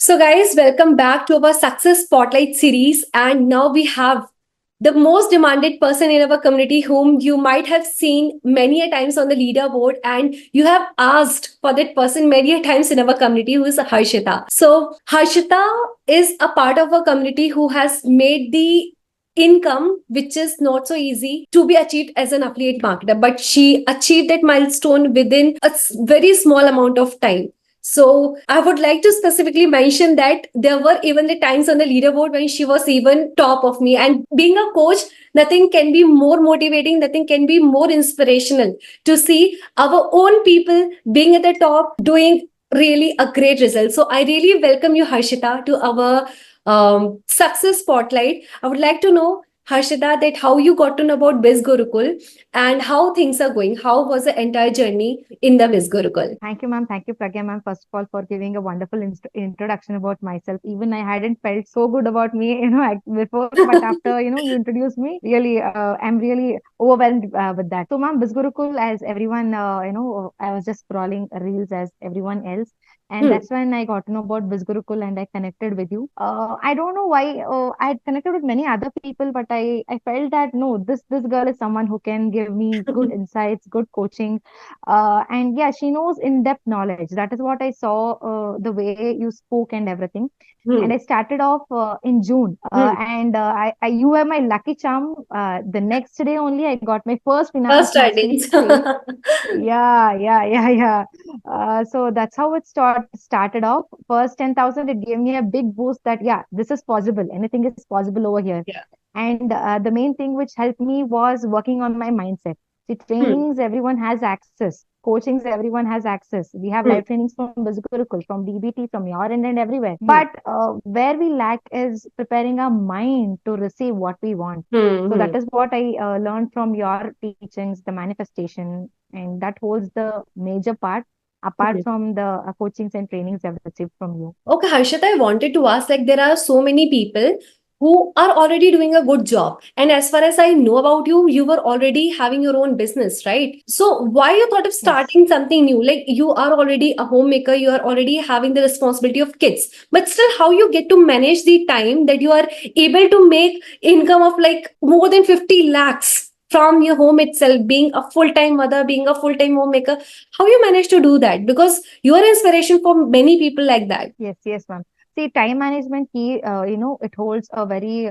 So, guys, welcome back to our Success Spotlight series. And now we have the most demanded person in our community, whom you might have seen many a times on the leaderboard, and you have asked for that person many a times in our community, who is Harshitha. So, Harshitha is a part of our community who has made the income which is not so easy to be achieved as an affiliate marketer, but she achieved that milestone within a very small amount of time. So I would like to specifically mention that there were even the times on the leaderboard when she was even top of me. And being a coach, nothing can be more motivating, nothing can be more inspirational to see our own people being at the top, doing really a great result. So I really welcome you, Harshita, to our success spotlight. I would like to know, Harshita, that how you got to know about Biz Gurukul and how things are going. How was the entire journey in the Biz Gurukul? Thank you, ma'am. Thank you, Pragya, ma'am, first of all, for giving a wonderful introduction about myself. Even I hadn't felt so good about me, before, but after, you introduced me, really, I'm really overwhelmed with that. So, ma'am, Bisgurukul, as everyone, I was just scrolling reels as everyone else. And Hmm. that's when I got to know about Bisgurukul and I connected with you. I don't know why I had connected with many other people, but I felt that no, this girl is someone who can give me good insights, good coaching, and yeah, she knows in-depth knowledge. That is what I saw, the way you spoke and everything. And Hmm. I started off in June, Hmm. and you were my lucky charm. The next day only, I got my first finance First mastery tidings. sale. Yeah. So that's how it started off. First 10,000, it gave me a big boost that, yeah, this is possible. Anything is possible over here. Yeah. And the main thing which helped me was working on my mindset. See, Hmm. trainings, everyone has access. Coachings, everyone has access. We have Hmm. live trainings from Bizgurukul, from DBT, from your end and everywhere. Hmm. But where we lack is preparing our mind to receive what we want. Hmm. So that Hmm. is what I learned from your teachings, the manifestation, and that holds the major part apart Hmm. from the coachings and trainings I've received from you. Okay, Harshita, I wanted to ask, like, there are so many people who are already doing a good job. And as far as I know about you, you were already having your own business, right? So why you thought of Yes. starting something new? Like, you are already a homemaker, you are already having the responsibility of kids. But still, how you get to manage the time that you are able to make income of like more than 50 lakhs from your home itself, being a full-time mother, being a full-time homemaker? How you manage to do that? Because you are inspiration for many people like that. Yes, ma'am. See, time management key, it holds a very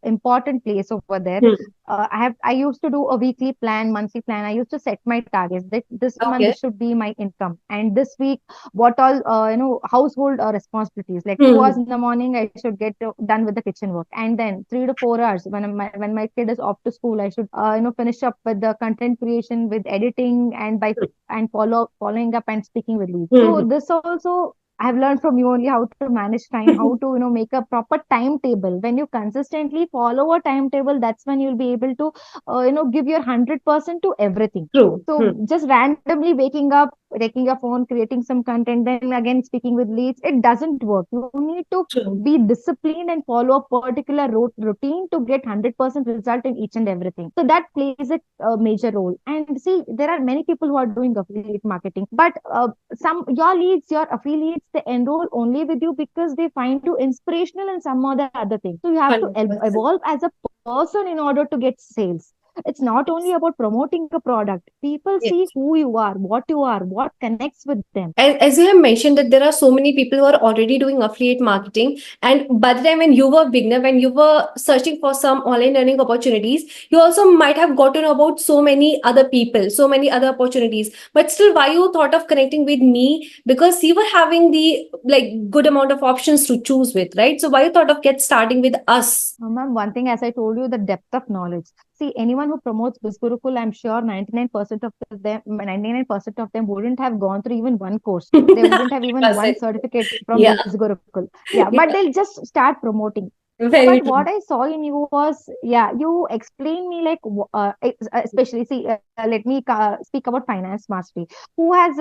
important place over there. Hmm. I used to do a weekly plan, monthly plan. I used to set my targets that this month Okay. this should be my income, and this week what all household responsibilities. Like two Hmm. hours in the morning, I should get done with the kitchen work, and then 3 to 4 hours when my kid is off to school, I should finish up with the content creation, with editing, and following up and speaking with leads. Hmm. So this also I've learned from you only how to manage time, how to make a proper timetable. When you consistently follow a timetable, that's when you'll be able to give your 100% to everything. True. So Hmm. just randomly waking up, taking your phone, creating some content, then again speaking with leads, it doesn't work. You need to True. be disciplined and follow a particular routine to get 100% result in each and everything. So that plays a major role. And see, there are many people who are doing affiliate marketing, but some your leads, your affiliates, they enroll only with you because they find you inspirational in some other thing. So you have to 100%. evolve as a person in order to get sales. It's not only about promoting a product. People see Yes. who you are, what connects with them. As you have mentioned that there are so many people who are already doing affiliate marketing, and by the time when you were beginner, when you were searching for some online learning opportunities, you also might have gotten about so many other people, so many other opportunities. But still, why you thought of connecting with me? Because you were having the like good amount of options to choose with, right? So why you thought of get starting with us? Ma'am, one thing, as I told you, the depth of knowledge. See, anyone who promotes Bisgurukul, I'm sure 99% of them wouldn't have gone through even one course. They wouldn't have even one 100%. certificate from Yeah. Bisgurukul. Yeah, but Yeah. they'll just start promoting. Very But true. what I saw in you was, yeah, you explain me like, especially, see, let me speak about finance mastery. Who has,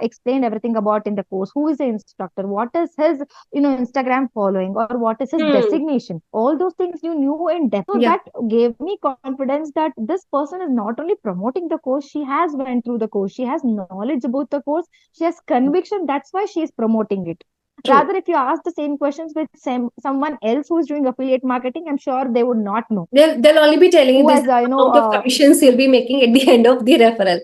explained everything about in the course? Who is the instructor? What is his, Instagram following, or what is his Hmm. designation? All those things you knew in depth. So Yeah. that gave me confidence that this person is not only promoting the course, she has went through the course. She has knowledge about the course. She has conviction. That's why she is promoting it. True. Rather, if you ask the same questions with someone else who's doing affiliate marketing, I'm sure they would not know. They'll only be telling you Who this has, amount of commissions you'll be making at the end of the referral,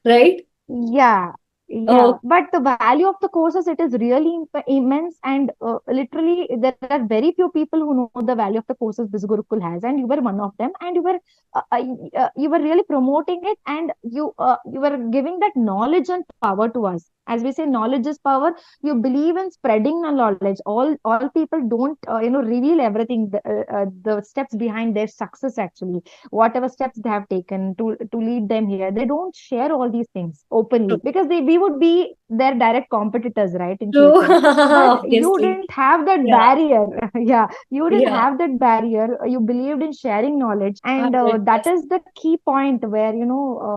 right? yeah, yeah. Oh, But the value of the courses, it is really immense, and literally there are very few people who know the value of the courses this Gurukul has, and you were one of them, and you were really promoting it, and you were giving that knowledge and power to us. As we say, knowledge is power. You believe in spreading the knowledge. All people don't reveal everything, the steps behind their success actually, whatever steps they have taken to lead them here. They don't share all these things true. openly because we would be their direct competitors, right, in True. future. But you Obviously. didn't have that Yeah. barrier. Yeah, you didn't Yeah. have that barrier. You believed in sharing knowledge, and that 100%. is the key point where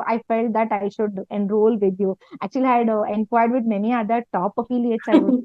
I felt that I should enroll with you. Actually, I had inquired with many other top affiliates. I would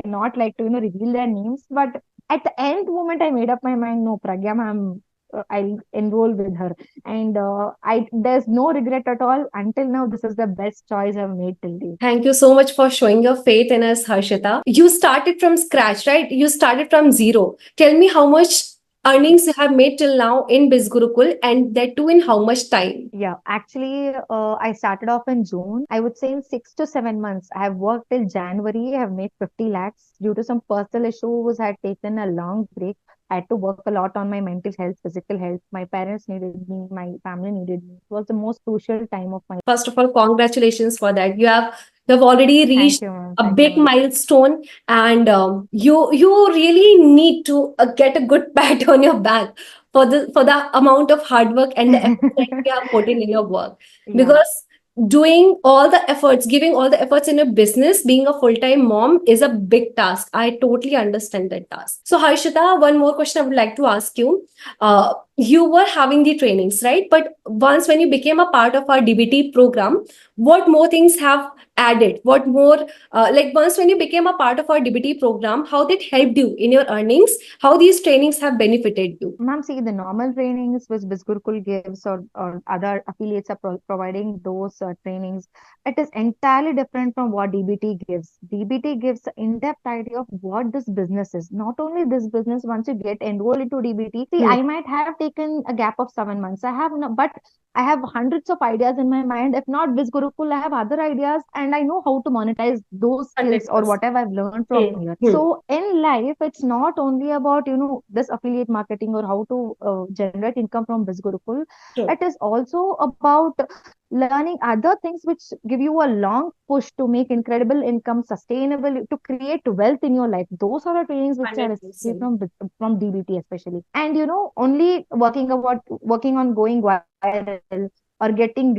not like to reveal their names, but at the end moment I made up my mind, no, Pragya ma'am, I'll enroll with her. And I there's no regret at all. Until now, this is the best choice I've made till date. Thank you so much for showing your faith in us, Harshita. You started from scratch, right? You started from zero. Tell me how much earnings you have made till now in Bizgurukul, and that too in how much time? Yeah, actually, I started off in June. I would say in 6 to 7 months. I have worked till January. I have made 50 lakhs. Due to some personal issues, I had taken a long break. I had to work a lot on my mental health, physical health. My parents needed me, my family needed me. It was the most crucial time of my. First of all, congratulations for that. You have already Thank reached you, ma'am. a Thank you, big ma'am. milestone, and you really need to get a good pat on your back for the amount of hard work and the effort that you have put in your work. Yeah. Because doing all the efforts, giving all the efforts in a business, being a full-time mom is a big task. I totally understand that task. So, Harshita, one more question I would like to ask you. You were having the trainings, right? But once when you became a part of our DBT program, what more things have added? What more, like once when you became a part of our DBT program, how did helped you in your earnings? How these trainings have benefited you? Ma'am, see, the normal trainings which Bisgurukul gives, or other affiliates are providing those trainings, it is entirely different from what DBT gives. DBT gives an in-depth idea of what this business is. Not only this business, once you get enrolled into DBT, see, Hmm. I might have taken a gap of 7 months. I have no, but I have hundreds of ideas in my mind. If not Bisgurukul, I have other ideas, and I know how to monetize those skills or 100%. whatever I've learned from Hmm. here. Hmm. So in life, it's not only about this affiliate marketing or how to generate income from Bizgurukul. True. It is also about learning other things which give you a long push to make incredible income, sustainable, to create wealth in your life. Those are the trainings which I received 100%. from DBT especially. And only working on going viral or getting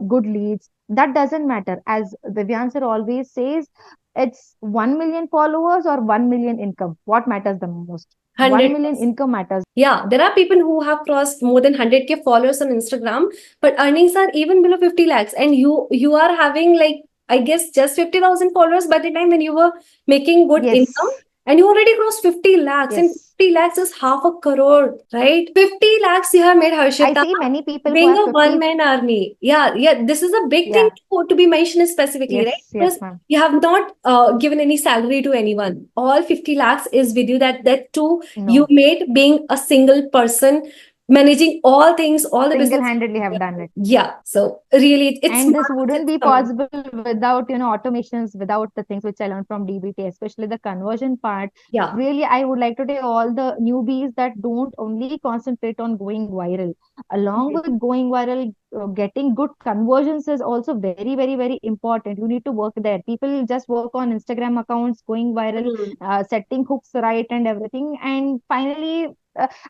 good leads, that doesn't matter. As Divyansh sir always says, it's 1 million followers or 1 million income. What matters the most? 1 million 100%. income matters. Yeah, there are people who have crossed more than 100K followers on Instagram, but earnings are even below 50 lakhs. And you are having like, I guess, just 50,000 followers by the time when you were making good income, Yes, and you already crossed 50 lakhs, and yes. 50 lakhs is half a crore, right? 50 lakhs you have made, I Harshita, see many people who being have a 50. one-man army. Yeah, yeah, this is a big thing Yeah, to be mentioned specifically, right? yes, yes, Because ma'am. you have not given any salary to anyone. All 50 lakhs is with you. That too you No, made being a single person, managing all things, all the business. single-handedly have done it. Yeah. So really, it's And this smart. wouldn't It's be smart. possible without automations, without the things which I learned from DBT, especially the conversion part. Yeah. Really, I would like to tell all the newbies that don't only concentrate on going viral. Along Mhm. with going viral, getting good conversions is also very, very, very important. You need to work there. People just work on Instagram accounts, going viral, Mhm. setting hooks right and everything. And finally,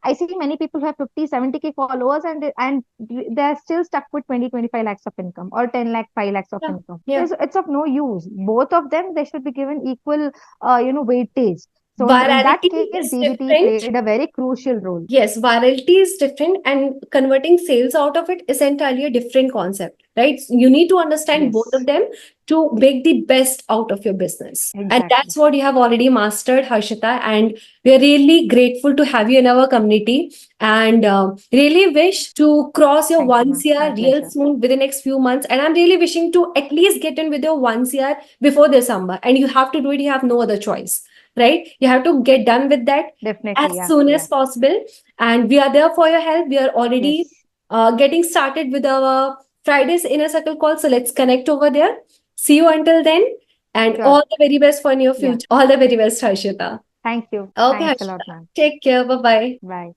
I see many people who have 50, 70K followers, and they're still stuck with 20, 25 lakhs of income, or 10 lakh, 5 lakhs of Yeah. income. So Yeah. it's of no use. Both of them, they should be given equal, weightage. So in that Virality case, is DBT different. played a very crucial role. Yes, virality is different, and converting sales out of it is entirely a different concept, right? So you need to understand both Yes, of them to make the best out of your business. And exactly. that's what you have already mastered, Harshita. And we are really grateful to have you in our community, and really wish to cross your Thank you, 1 ma'am. My CR real pleasure. soon within the next few months. And I'm really wishing to at least get in with your 1 CR before December. And you have to do it, you have no other choice. right? You have to get done with that Definitely. as Yeah. soon Yeah. as possible. And we are there for your help. We are already Yes. getting started with our Fridays inner circle call. So let's connect over there. See you until then. And Sure. all the very best for your Yeah. future. All the very best, Harshita. Thank you. Okay, Thanks a lot, Harshita. ma'am. Take care. Bye bye. Bye.